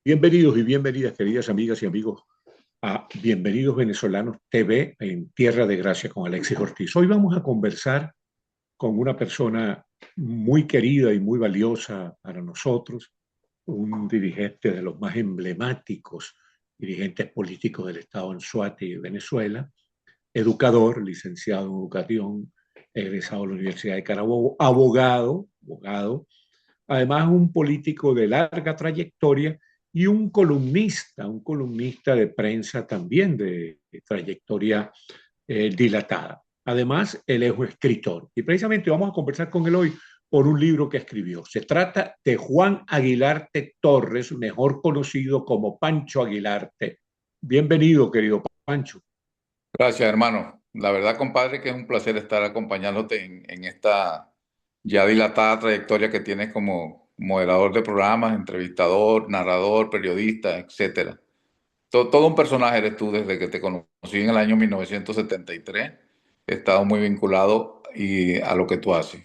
Bienvenidos y bienvenidas, queridas amigas y amigos, a Bienvenidos Venezolanos TV en Tierra de Gracia con Alexis Ortiz. Hoy vamos a conversar con una persona muy querida y muy valiosa para nosotros, un dirigente de los más emblemáticos dirigentes políticos del Estado Anzoátegui de Venezuela, educador, licenciado en educación, egresado de la Universidad de Carabobo, abogado, además un político de larga trayectoria y un columnista de prensa también de trayectoria dilatada. Además, él es un escritor y precisamente vamos a conversar con él hoy por un libro que escribió. Se trata de Juan Aguilarte Torres, mejor conocido como Pancho Aguilarte. Bienvenido, querido Pancho. Gracias, hermano. La verdad, compadre, que es un placer estar acompañándote en esta ya dilatada trayectoria que tienes como moderador de programas, entrevistador, narrador, periodista, etcétera. Todo un personaje eres tú desde que te conocí en el año 1973. He estado muy vinculado a lo que tú haces.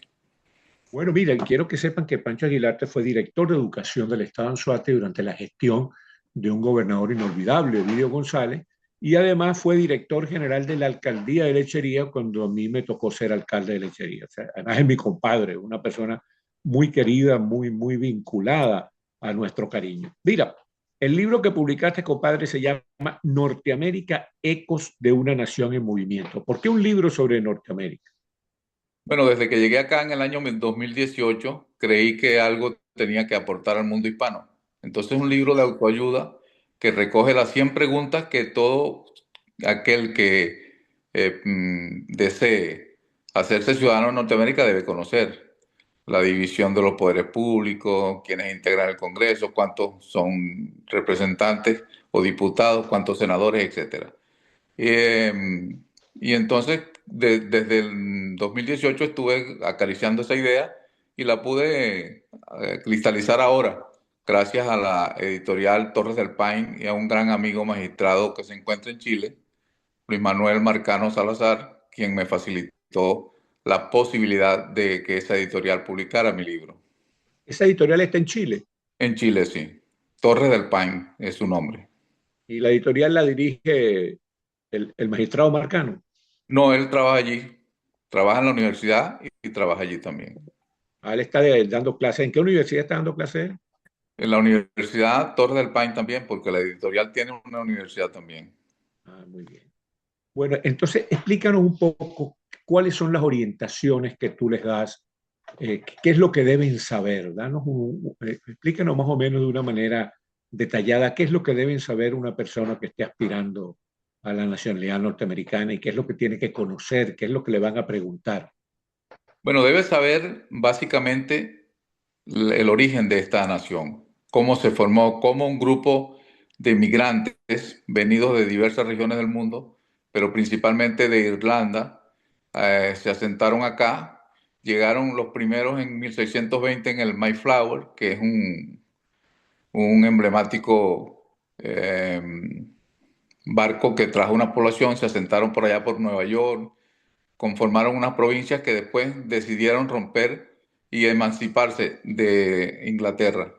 Bueno, mira, quiero que sepan que Pancho Aguilarte fue director de educación del Estado de Anzoátegui durante la gestión de un gobernador inolvidable, Ovidio González, y además fue director general de la alcaldía de Lechería cuando a mí me tocó ser alcalde de Lechería. O sea, además es mi compadre, una persona muy querida, muy vinculada a nuestro cariño. Mira, el libro que publicaste, compadre, se llama Norteamérica, Ecos de una Nación en Movimiento. ¿Por qué un libro sobre Norteamérica? Bueno, desde que llegué acá en el año 2018, creí que algo tenía que aportar al mundo hispano. Entonces, un libro de autoayuda que recoge las 100 preguntas que todo aquel que desee hacerse ciudadano de Norteamérica debe conocer. La división de los poderes públicos, quiénes integran el Congreso, cuántos son representantes o diputados, cuántos senadores, etcétera. Eh, y entonces, desde el 2018 estuve acariciando esa idea y la pude cristalizar ahora, gracias a la editorial Torres del Paine y a un gran amigo magistrado que se encuentra en Chile, Luis Manuel Marcano Salazar, quien me facilitó la posibilidad de que esa editorial publicara mi libro. Esa editorial está en Chile. En Chile, sí. Torres del Paine es su nombre. Y la editorial la dirige el magistrado Marcano. No, él trabaja allí, trabaja en la universidad y trabaja allí también. Él está dando clases. ¿En qué universidad está dando clases? En la Universidad Torres del Paine también, porque la editorial tiene una universidad también. Ah, muy bien. Bueno, entonces explícanos un poco cuáles son las orientaciones que tú les das, qué es lo que deben saber. Explícanos más o menos de una manera detallada qué es lo que deben saber una persona que esté aspirando a la nacionalidad norteamericana y qué es lo que tiene que conocer, qué es lo que le van a preguntar. Bueno, debes saber básicamente el origen de esta nación, cómo se formó, cómo un grupo de inmigrantes venidos de diversas regiones del mundo, pero principalmente de Irlanda, se asentaron acá. Llegaron los primeros en 1620 en el Mayflower, que es un emblemático barco que trajo una población, se asentaron por allá por Nueva York, conformaron unas provincias que después decidieron romper y emanciparse de Inglaterra.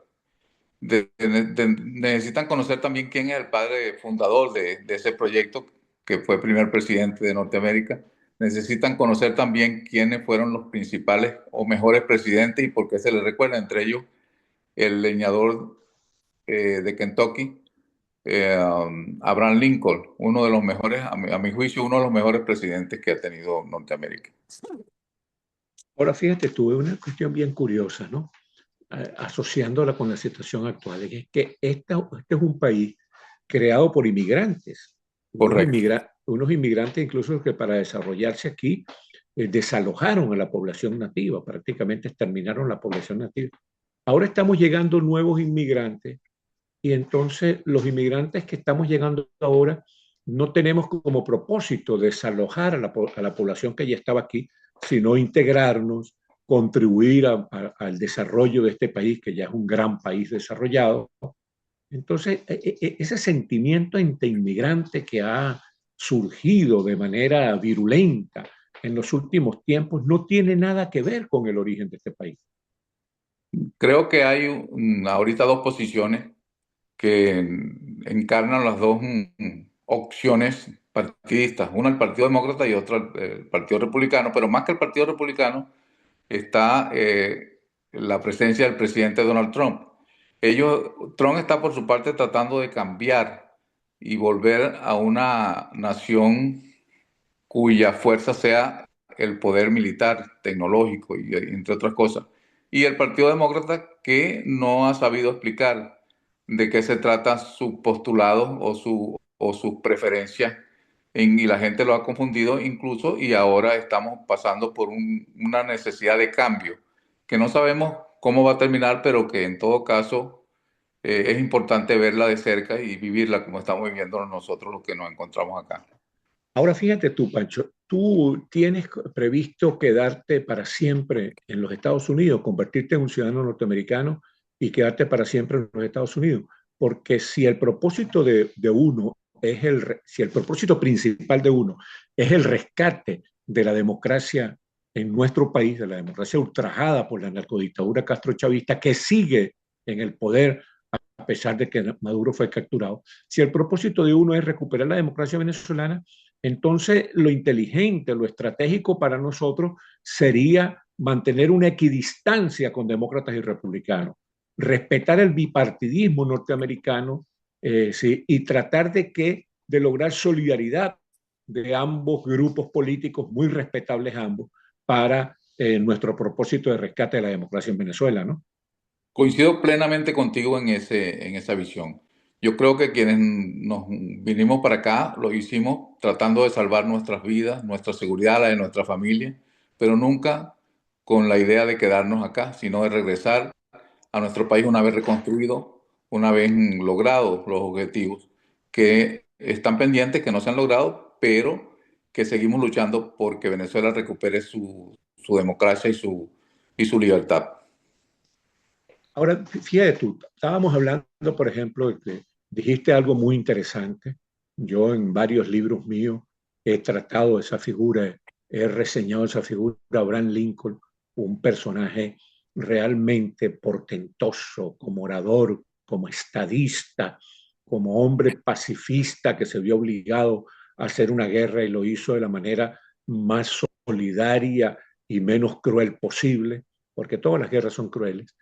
Necesitan conocer también quién es el padre fundador de ese proyecto, que fue primer presidente de Norteamérica. Necesitan conocer también quiénes fueron los principales o mejores presidentes y por qué se les recuerda, entre ellos el leñador de Kentucky, Abraham Lincoln, uno de los mejores, a mi juicio, uno de los mejores presidentes que ha tenido Norteamérica. Ahora fíjate, tuve una cuestión bien curiosa, ¿no? Asociándola con la situación actual, es que este es un país creado por inmigrantes, Correcto. unos inmigrantes incluso que para desarrollarse aquí desalojaron a la población nativa, prácticamente exterminaron la población nativa. Ahora estamos llegando nuevos inmigrantes y entonces los inmigrantes que estamos llegando ahora no tenemos como propósito desalojar a la población que ya estaba aquí, sino integrarnos, contribuir al desarrollo de este país, que ya es un gran país desarrollado. Entonces, ese sentimiento entre inmigrantes que ha surgido de manera virulenta en los últimos tiempos no tiene nada que ver con el origen de este país. Creo que hay ahorita dos posiciones. que encarnan las dos opciones partidistas, una el Partido Demócrata y otra el Partido Republicano, pero más que el Partido Republicano está la presencia del presidente Donald Trump. Trump está por su parte tratando de cambiar y volver a una nación cuya fuerza sea el poder militar, tecnológico y entre otras cosas. Y el Partido Demócrata que no ha sabido explicar de qué se trata su postulado o sus preferencias y la gente lo ha confundido incluso y ahora estamos pasando por una necesidad de cambio que no sabemos cómo va a terminar, pero que en todo caso es importante verla de cerca y vivirla como estamos viviendo nosotros los que nos encontramos acá. Ahora fíjate tú, Pancho, ¿tú tienes previsto quedarte para siempre en los Estados Unidos, convertirte en un ciudadano norteamericano y quedarte para siempre en los Estados Unidos? Porque si el propósito de uno es si el propósito principal de uno es el rescate de la democracia en nuestro país, de la democracia ultrajada por la narcodictadura castrochavista que sigue en el poder a pesar de que Maduro fue capturado, si el propósito de uno es recuperar la democracia venezolana, entonces lo inteligente, lo estratégico para nosotros sería mantener una equidistancia con demócratas y republicanos, respetar el bipartidismo norteamericano, sí, y tratar de lograr solidaridad de ambos grupos políticos, muy respetables ambos, para nuestro propósito de rescate de la democracia en Venezuela, ¿no? Coincido plenamente contigo en esa visión. Yo creo que quienes nos vinimos para acá lo hicimos tratando de salvar nuestras vidas, nuestra seguridad, la de nuestra familia, pero nunca con la idea de quedarnos acá, sino de regresar a nuestro país una vez reconstruido, una vez logrado los objetivos que están pendientes, que no se han logrado, pero que seguimos luchando porque Venezuela recupere su democracia y su libertad. Ahora, fíjate tú, estábamos hablando, por ejemplo, de que dijiste algo muy interesante. Yo en varios libros míos he tratado esa figura, he reseñado esa figura, Abraham Lincoln, un personaje realmente portentoso como orador, como estadista, como hombre pacifista que se vio obligado a hacer una guerra y lo hizo de la manera más solidaria y menos cruel posible, porque todas las guerras son crueles.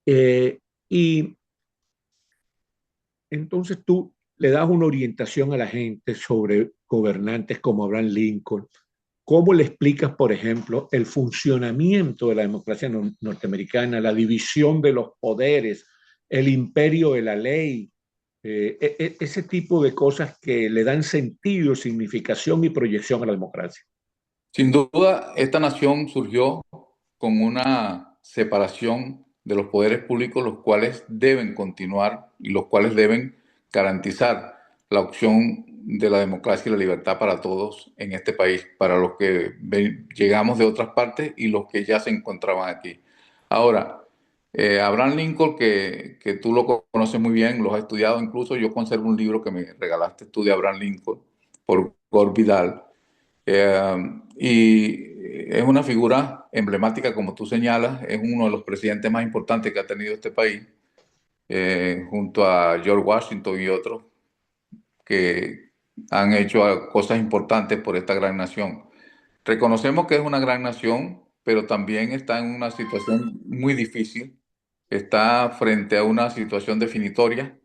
Eh, y entonces tú le das una orientación a la gente sobre gobernantes como Abraham Lincoln. ¿Cómo le explicas, por ejemplo, el funcionamiento de la democracia norteamericana, la división de los poderes, el imperio de la ley, ese tipo de cosas que le dan sentido, significación y proyección a la democracia? Sin duda, esta nación surgió con una separación de los poderes públicos, los cuales deben continuar y los cuales deben garantizar la opción de la democracia y la libertad para todos en este país, para los que llegamos de otras partes y los que ya se encontraban aquí. Ahora, Abraham Lincoln, que tú lo conoces muy bien, lo has estudiado, incluso yo conservo un libro que me regalaste tú de Abraham Lincoln por Gore Vidal. Y es una figura emblemática, como tú señalas, es uno de los presidentes más importantes que ha tenido este país, junto a George Washington y otros que han hecho cosas importantes por esta gran nación. Reconocemos que es una gran nación, pero también está en una situación muy difícil, está frente a una situación definitoria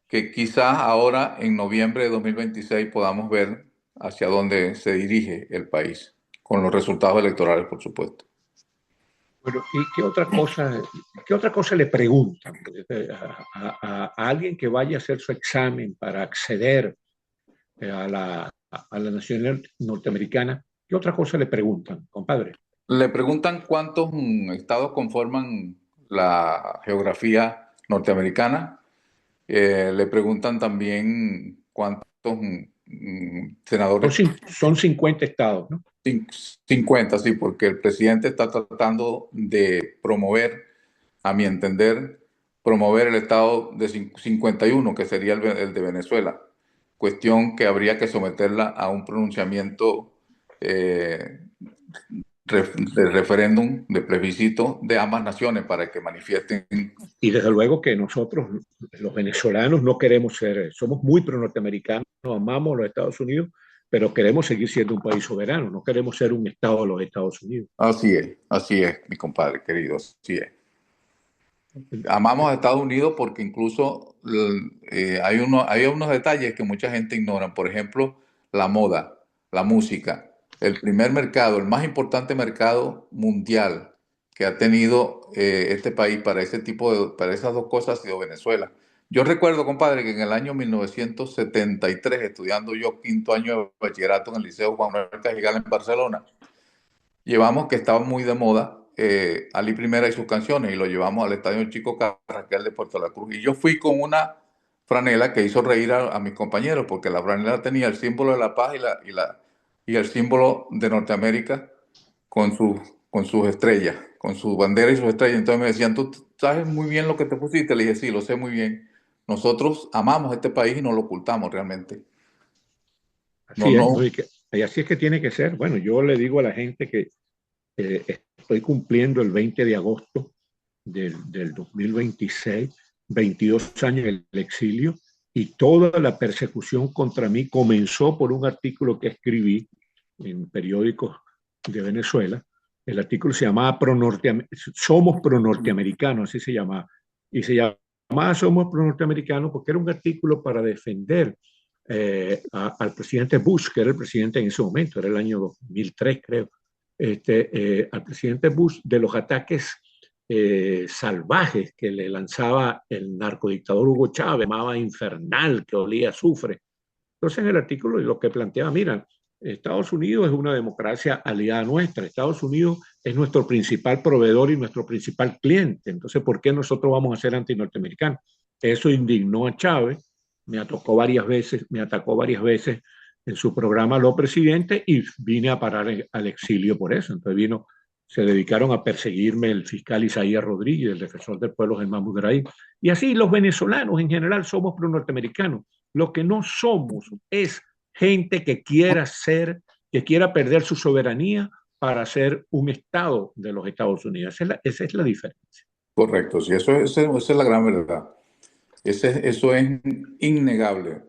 que quizás ahora en noviembre de 2026 podamos ver hacia dónde se dirige el país, con los resultados electorales, por supuesto. Bueno, ¿y qué otra cosa le preguntan a alguien que vaya a hacer su examen para acceder a la nacionalidad norteamericana? ¿Qué otra cosa le preguntan, compadre? Le preguntan cuántos estados conforman la geografía norteamericana. Le preguntan también cuántos Son, senadores. son 50 estados, ¿no? 50, sí, porque el presidente está tratando de promover, a mi entender, promover el estado de 51, que sería el de Venezuela, cuestión que habría que someterla a un pronunciamiento eh, de referéndum, de plebiscito de ambas naciones para que manifiesten. Y desde luego que nosotros, los venezolanos, no queremos ser, somos muy pro-norteamericanos, amamos los Estados Unidos, pero queremos seguir siendo un país soberano, no queremos ser un estado de los Estados Unidos. Así es, mi compadre querido, así es. Amamos a Estados Unidos porque incluso hay unos detalles que mucha gente ignora. Por ejemplo, la moda, la música. El primer mercado, el más importante mercado mundial que ha tenido este país para para esas dos cosas ha sido Venezuela. Yo recuerdo, compadre, que en el año 1973, estudiando yo quinto año de bachillerato en el Liceo Juan Manuel Cajigal en Barcelona, llevamos que estaba muy de moda Ali Primera y sus canciones y lo llevamos al Estadio Chico Carraquel de Puerto La Cruz. Y yo fui con una franela que hizo reír a mis compañeros porque la franela tenía el símbolo de la paz y el símbolo de Norteamérica con, con sus estrellas, con su bandera y sus estrellas. Entonces me decían, tú sabes muy bien lo que te pusiste. Le dije, sí, lo sé muy bien. Nosotros amamos este país y no lo ocultamos realmente. No, Así es, ¿no? no. Y así es que tiene que ser. Bueno, yo le digo a la gente que estoy cumpliendo el 20 de agosto del 2026, 22 años en el exilio, y toda la persecución contra mí comenzó por un artículo que escribí en periódicos de Venezuela. El artículo se llamaba Somos pro-norteamericanos, así se llamaba. Y se llamaba Somos pro-norteamericanos porque era un artículo para defender al presidente Bush, que era el presidente en ese momento, era el año 2003, creo, al presidente Bush de los ataques salvajes que le lanzaba el narcodictador Hugo Chávez, llamaba infernal, que olía a azufre. Entonces, en el artículo lo que planteaba, mira, Estados Unidos es una democracia aliada nuestra, Estados Unidos es nuestro principal proveedor y nuestro principal cliente, entonces, ¿por qué nosotros vamos a ser antinorteamericanos? Eso indignó a Chávez, me atacó varias veces en su programa Lo Presidente y vine a parar al exilio por eso. Entonces se dedicaron a perseguirme el fiscal Isaías Rodríguez, el defensor del pueblo Germán Bugaray. Y así los venezolanos en general somos pro-norteamericanos. Lo que no somos es gente que quiera perder su soberanía para ser un Estado de los Estados Unidos. Esa es la diferencia. Correcto, sí, esa es la gran verdad. Eso es innegable.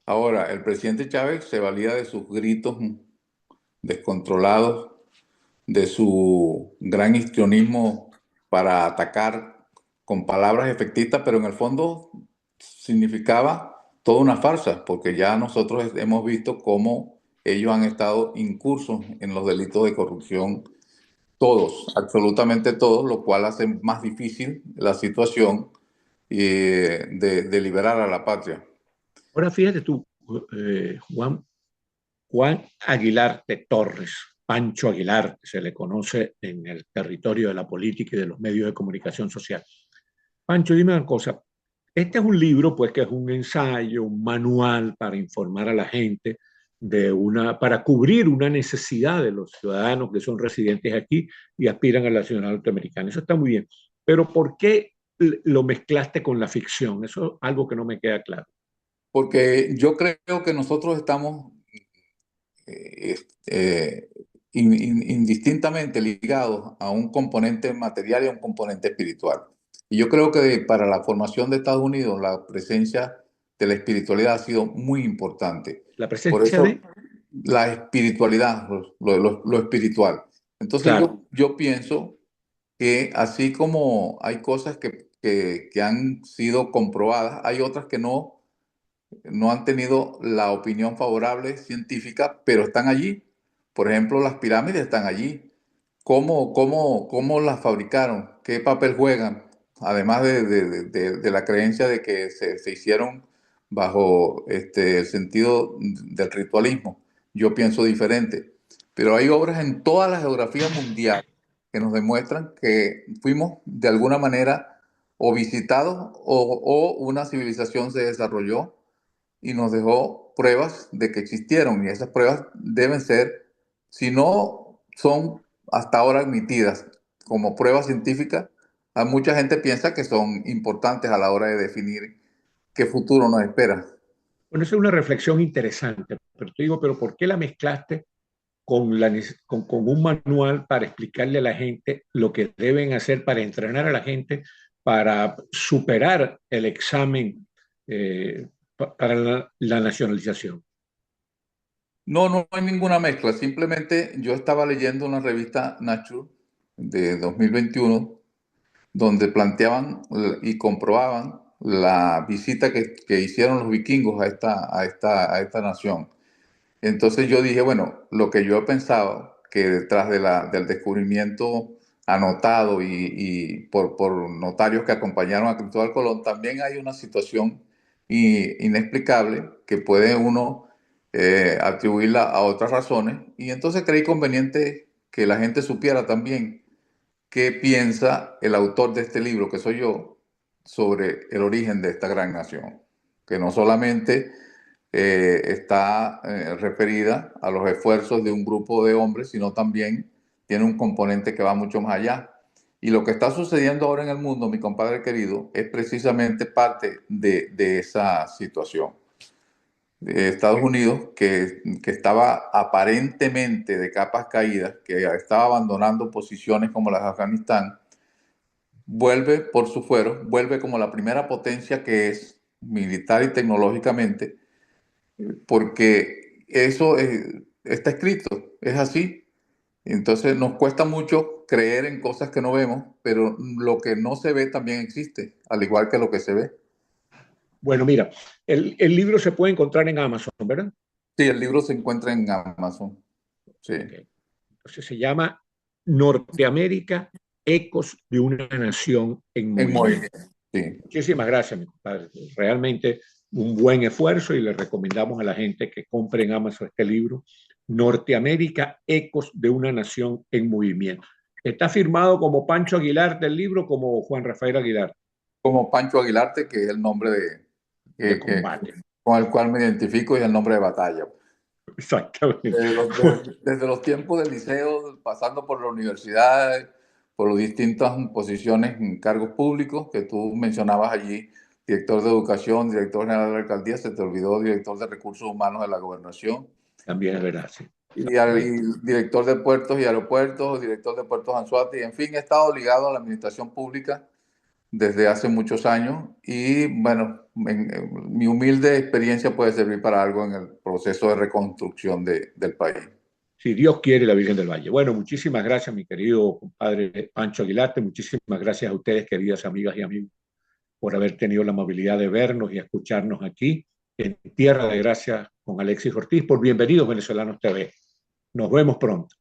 Ahora, el presidente Chávez se valía de sus gritos descontrolados, de su gran histrionismo para atacar con palabras efectistas, pero en el fondo significaba toda una farsa, porque ya nosotros hemos visto cómo ellos han estado incursos en los delitos de corrupción, todos, absolutamente todos, lo cual hace más difícil la situación de liberar a la patria. Ahora fíjate tú, Juan Aguilar de Torres, Pancho Aguilar, que se le conoce en el territorio de la política y de los medios de comunicación social. Pancho, dime una cosa. Este es un libro, pues, que es un ensayo, un manual para informar a la gente para cubrir una necesidad de los ciudadanos que son residentes aquí y aspiran a la ciudadanía norteamericana. Eso está muy bien. Pero ¿por qué lo mezclaste con la ficción? Eso es algo que no me queda claro. Porque yo creo que nosotros estamos eh, eh, indistintamente ligados a un componente material y a un componente espiritual. Y yo creo que para la formación de Estados Unidos la presencia de la espiritualidad ha sido muy importante. La Por presencia eso de, la espiritualidad, lo espiritual. Entonces claro, yo pienso que así como hay cosas que han sido comprobadas, hay otras que no han tenido la opinión favorable científica, pero están allí. Por ejemplo, las pirámides están allí. ¿Cómo las fabricaron? ¿Qué papel juegan? Además de la creencia de que se hicieron bajo el sentido del ritualismo. Yo pienso diferente. Pero hay obras en toda la geografía mundial que nos demuestran que fuimos de alguna manera o visitados o una civilización se desarrolló y nos dejó pruebas de que existieron y esas pruebas deben ser, si no son hasta ahora admitidas como pruebas científicas, a mucha gente piensa que son importantes a la hora de definir qué futuro nos espera. bueno, esa es una reflexión interesante, pero te digo, pero ¿por qué la mezclaste con un manual para explicarle a la gente lo que deben hacer para entrenar a la gente para superar el examen para la nacionalización. No, no hay ninguna mezcla. Simplemente yo estaba leyendo una revista Nature de 2021 donde planteaban y comprobaban la visita que hicieron los vikingos a esta nación. Entonces yo dije, bueno, lo que yo he pensado, que detrás del descubrimiento anotado y por notarios que acompañaron a Cristóbal Colón, también hay una situación inexplicable que puede uno atribuirla a otras razones. Y entonces creí conveniente que la gente supiera también qué piensa el autor de este libro, que soy yo, sobre el origen de esta gran nación, que no solamente está referida a los esfuerzos de un grupo de hombres, sino también tiene un componente que va mucho más allá. Y lo que está sucediendo ahora en el mundo, mi compadre querido, es precisamente parte de esa situación. Estados Unidos, que estaba aparentemente de capas caídas, que estaba abandonando posiciones como las de Afganistán, vuelve por su fuero, vuelve como la primera potencia que es militar y tecnológicamente, porque eso está escrito, es así. Entonces nos cuesta mucho creer en cosas que no vemos, pero lo que no se ve también existe, al igual que lo que se ve. Bueno, mira, el libro se puede encontrar en Amazon, ¿verdad? Sí, el libro se encuentra en Amazon. Sí. Okay. Entonces se llama Norteamérica, Ecos de una Nación en En Movimiento. movimiento. Sí. Muchísimas gracias, mi compadre. Realmente un buen esfuerzo y le recomendamos a la gente que compre en Amazon este libro, Norteamérica, Ecos de una Nación en Movimiento. Está firmado como Pancho Aguilar del libro, como Juan Rafael Aguilar. Como Pancho Aguilarte, que es el nombre De combate. con el cual me identifico y el nombre de batalla. Exactamente. Desde los tiempos del liceo, pasando por la universidad, por las distintas posiciones en cargos públicos que tú mencionabas allí, director de educación, director general de la alcaldía, se te olvidó director de recursos humanos de la gobernación, También es verdad, sí. y director de puertos y aeropuertos, director de puertos Anzuati, en fin, he estado ligado a la administración pública desde hace muchos años y bueno, mi humilde experiencia puede servir para algo en el proceso de reconstrucción del país. Si Dios quiere, la Virgen del Valle. Bueno, muchísimas gracias, mi querido compadre Pancho Aguilarte. Muchísimas gracias a ustedes, queridas amigas y amigos, por haber tenido la amabilidad de vernos y escucharnos aquí en Tierra de Gracia con Alexis Ortiz por Bienvenidos Venezolanos TV. Nos vemos pronto.